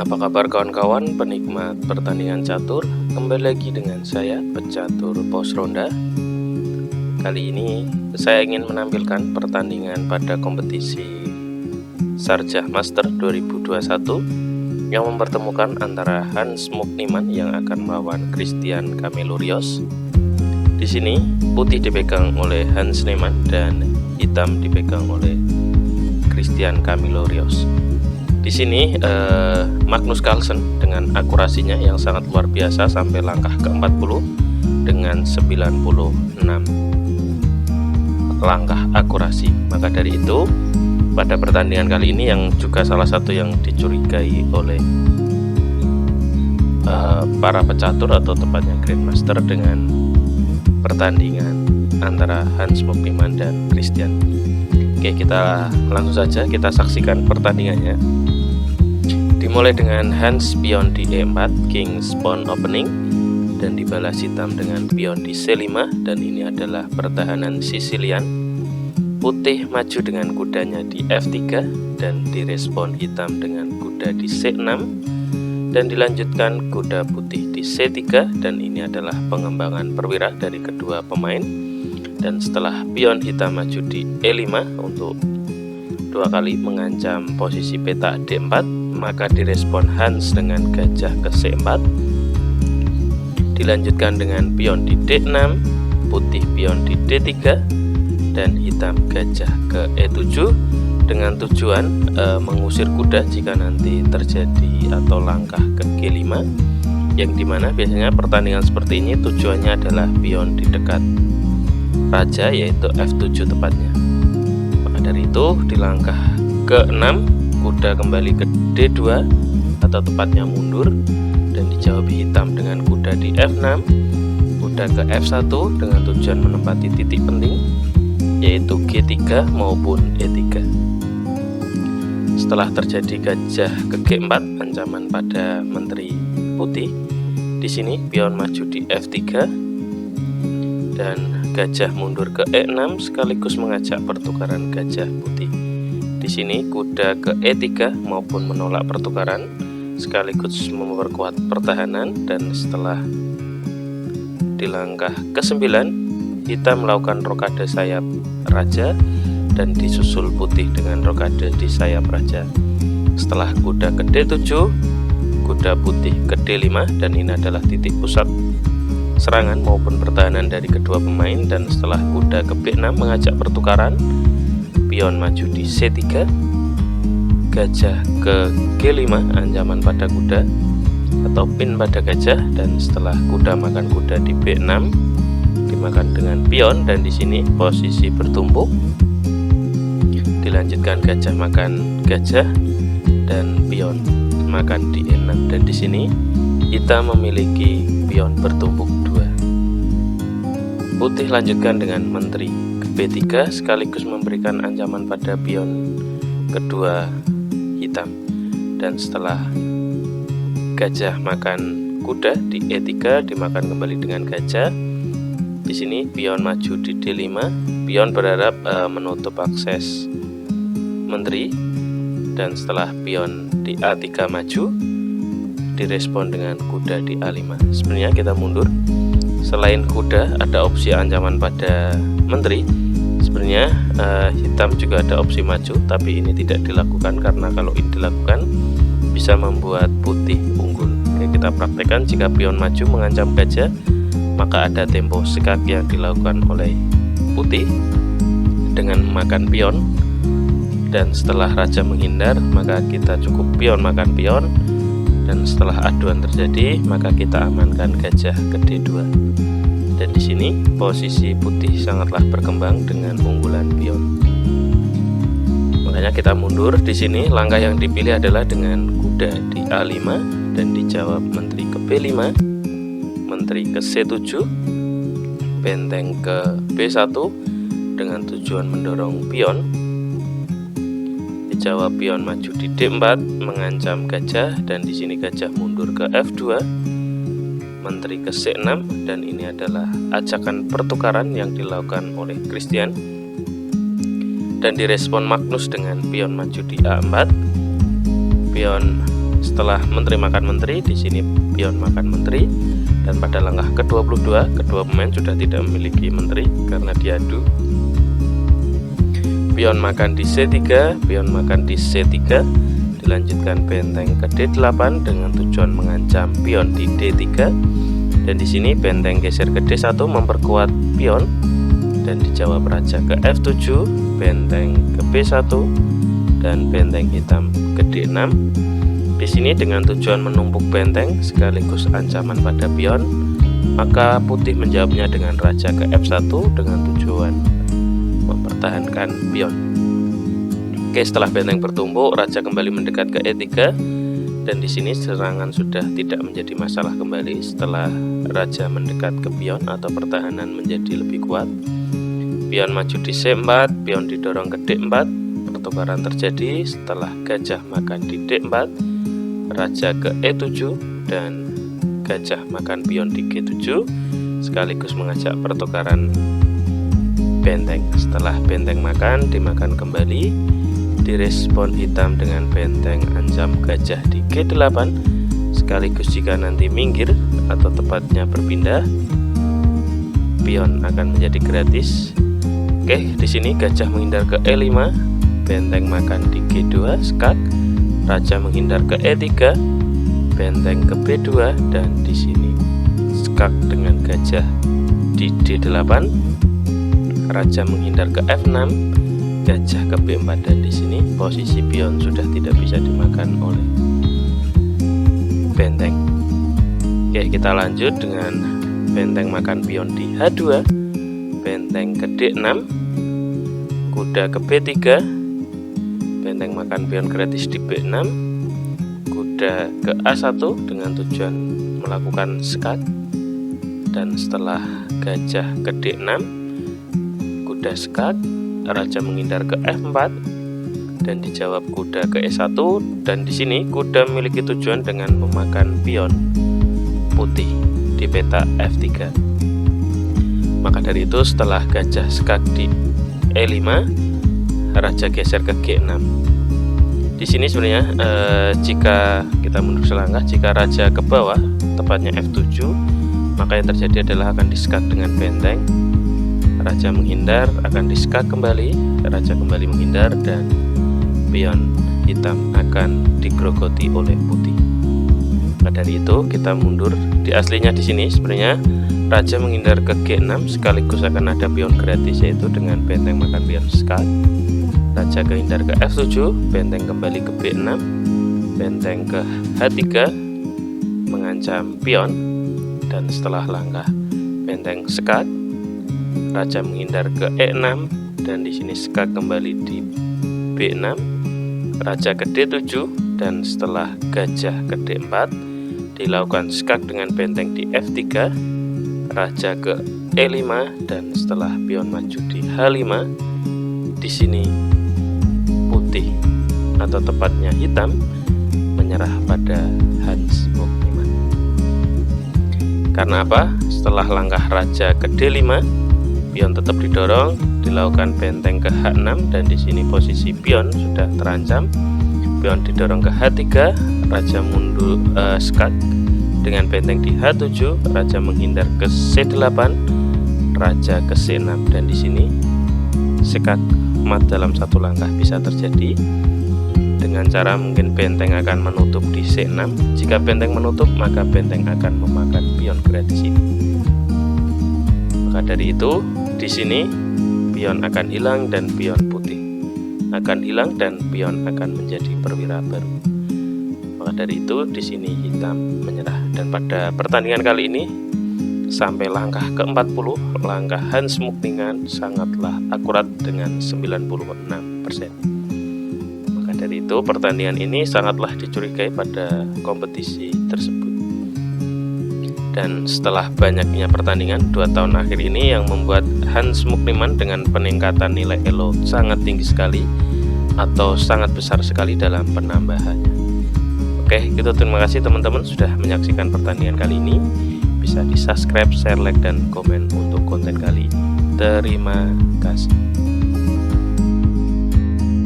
Apa kabar kawan-kawan penikmat pertandingan catur? Kembali lagi dengan saya, pecatur pos ronda. Kali ini saya ingin menampilkan pertandingan pada kompetisi Sharjah Master 2021 yang mempertemukan antara Hans Mukniman yang akan melawan Christian Camilo Rios. Di sini putih dipegang oleh Hans Neman dan hitam dipegang oleh Christian Camilo Rios. Di sini Magnus Carlsen dengan akurasinya yang sangat luar biasa sampai langkah ke-40 dengan 96 langkah akurasi. Maka dari itu pada pertandingan kali ini yang juga salah satu yang dicurigai oleh para pecatur atau tepatnya Grandmaster dengan pertandingan antara Hans Mukniman dan Christian. Oke, kita langsung saja kita saksikan pertandingannya. Dimulai dengan Hans pion di E4, King's Pawn Opening, dan dibalas hitam dengan pion di C5, dan ini adalah pertahanan Sicilian. Putih maju dengan kudanya di F3 dan direspon hitam dengan kuda di C6, dan dilanjutkan kuda putih di C3, dan ini adalah pengembangan perwira dari kedua pemain. Dan setelah pion hitam maju di E5 untuk dua kali mengancam posisi peta D4, maka direspon Hans dengan gajah ke C4, dilanjutkan dengan pion di D6, putih pion di D3, dan hitam gajah ke E7 dengan tujuan mengusir kuda jika nanti terjadi atau langkah ke G5, yang dimana biasanya pertandingan seperti ini tujuannya adalah pion di dekat raja, yaitu F7 tepatnya. Maka dari itu di langkah ke-6 kuda kembali ke D2 atau tepatnya mundur, dan dijawab hitam dengan kuda di F6, kuda ke F1 dengan tujuan menempati titik penting yaitu G3 maupun E3. Setelah terjadi gajah ke G4 ancaman pada menteri putih, di sini pion maju di F3 dan gajah mundur ke E6 sekaligus mengajak pertukaran gajah putih. Di sini kuda ke E3 maupun menolak pertukaran sekaligus memperkuat pertahanan, dan setelah di langkah ke-9 hitam melakukan rokade sayap raja dan disusul putih dengan rokade di sayap raja. Setelah kuda ke D7, kuda putih ke D5, dan ini adalah titik pusat serangan maupun pertahanan dari kedua pemain. Dan setelah kuda ke B6 mengajak pertukaran, pion maju di C3, gajah ke G5 ancaman pada kuda atau pin pada gajah, dan setelah kuda makan kuda di B6 dimakan dengan pion, dan di sini posisi bertumpuk, dilanjutkan gajah makan gajah dan pion makan di E6, dan di sini hitam memiliki pion bertumpuk 2. Putih lanjutkan dengan menteri B3 sekaligus memberikan ancaman pada pion kedua hitam, dan setelah gajah makan kuda di E3 dimakan kembali dengan gajah. Di sini pion maju di D5, pion berharap menutup akses menteri, dan setelah pion di A3 maju direspon dengan kuda di A5. Sebenarnya kita mundur, selain kuda ada opsi ancaman pada menteri. Sebenarnya hitam juga ada opsi maju, tapi ini tidak dilakukan karena kalau ini dilakukan bisa membuat putih unggul. Oke, kita praktekkan jika pion maju mengancam gajah, maka ada tempo sekak yang dilakukan oleh putih dengan memakan pion, dan setelah raja menghindar maka kita cukup pion makan pion, dan setelah aduan terjadi maka kita amankan gajah ke D2. Dan di sini posisi putih sangatlah berkembang dengan unggulan pion. Makanya kita mundur. Di sini langkah yang dipilih adalah dengan kuda di A5 dan dijawab menteri ke B5, menteri ke C7, benteng ke B1 dengan tujuan mendorong pion. Dijawab pion maju di D4 mengancam gajah, dan di sini gajah mundur ke F2, menteri ke C6, dan ini adalah ajakan pertukaran yang dilakukan oleh Christian, dan direspon Magnus dengan pion maju di A4, pion Setelah menteri makan menteri, di sini pion makan menteri, dan pada langkah ke-22 kedua pemain sudah tidak memiliki menteri karena diadu. Pion makan di C3, pion makan di C3, dilanjutkan benteng ke D8 dengan tujuan mengancam pion di D3, dan di sini benteng geser ke D1 memperkuat pion, dan dijawab raja ke F7, benteng ke B1, dan benteng hitam ke D6. Di sini dengan tujuan menumpuk benteng sekaligus ancaman pada pion, maka putih menjawabnya dengan raja ke F1 dengan tujuan mempertahankan pion. Oke, setelah benteng bertumpuk, raja kembali mendekat ke E3, dan di sini serangan sudah tidak menjadi masalah kembali setelah raja mendekat ke pion atau pertahanan menjadi lebih kuat. Pion maju di C4, pion didorong ke D4, pertukaran terjadi setelah gajah makan di D4, raja ke E7, dan gajah makan pion di G7 sekaligus mengajak pertukaran benteng. Setelah benteng makan, dimakan kembali, direspon hitam dengan benteng ancam gajah di G8 sekaligus jika nanti minggir atau tepatnya berpindah, pion akan menjadi gratis. Oke, di sini gajah menghindar ke E5, benteng makan di G2 skak, raja menghindar ke E3, benteng ke B2, dan di sini skak dengan gajah di D8, raja menghindar ke F6, gajah ke B4, dan di sini posisi pion sudah tidak bisa dimakan oleh benteng. Oke, kita lanjut dengan benteng makan pion di H2, benteng ke D6, kuda ke B3, benteng makan pion gratis di B6, kuda ke A1 dengan tujuan melakukan skak, dan setelah gajah ke D6, kuda skak, raja menghindar ke F4, dan dijawab kuda ke E1, dan di sini kuda memiliki tujuan dengan memakan pion putih di peta F3. Maka dari itu setelah gajah skak di E5, raja geser ke G6. Di sini sebenarnya jika kita mundur selangkah, jika raja ke bawah, tepatnya F7, maka yang terjadi adalah akan diskak dengan benteng. Raja menghindar, akan diskak kembali, raja kembali menghindar, dan pion hitam akan digrogoti oleh putih. Maka dari itu kita mundur. Di aslinya di sini sebenarnya raja menghindar ke G6 sekaligus akan ada pion gratis, yaitu dengan benteng makan pion skak. Raja menghindar ke F7, benteng kembali ke B6, benteng ke H3 mengancam pion, dan setelah langkah benteng skak, raja menghindar ke E6, dan di sini skak kembali di B6, raja ke D7, dan setelah gajah ke D4 dilakukan skak dengan benteng di F3, raja ke E5, dan setelah pion maju di H5, di sini putih atau tepatnya hitam menyerah pada Hans Mukniman. Karena apa? Setelah langkah raja ke D5, pion tetap didorong, dilakukan benteng ke H6, dan di sini posisi pion sudah terancam. Pion didorong ke H3, raja mundur skak dengan benteng di H7, raja menghindar ke C8, raja ke C6, dan di sini skak mat dalam satu langkah bisa terjadi dengan cara mungkin benteng akan menutup di C6. Jika benteng menutup, maka benteng akan memakan pion gratis ini. Maka dari itu di sini pion akan hilang dan pion putih akan hilang dan pion akan menjadi perwira baru. Maka dari itu di sini hitam menyerah, dan pada pertandingan kali ini sampai langkah ke-40 langkah Hans Mukniman sangatlah akurat dengan 96%. Maka dari itu pertandingan ini sangatlah dicurigai pada kompetisi tersebut. Dan setelah banyaknya pertandingan 2 tahun akhir ini yang membuat Hans Mukniman dengan peningkatan nilai elo sangat tinggi sekali atau sangat besar sekali dalam penambahannya. Oke, gitu, terima kasih teman-teman sudah menyaksikan pertandingan kali ini. Bisa di subscribe, share, like, dan komen untuk konten kali ini. Terima kasih.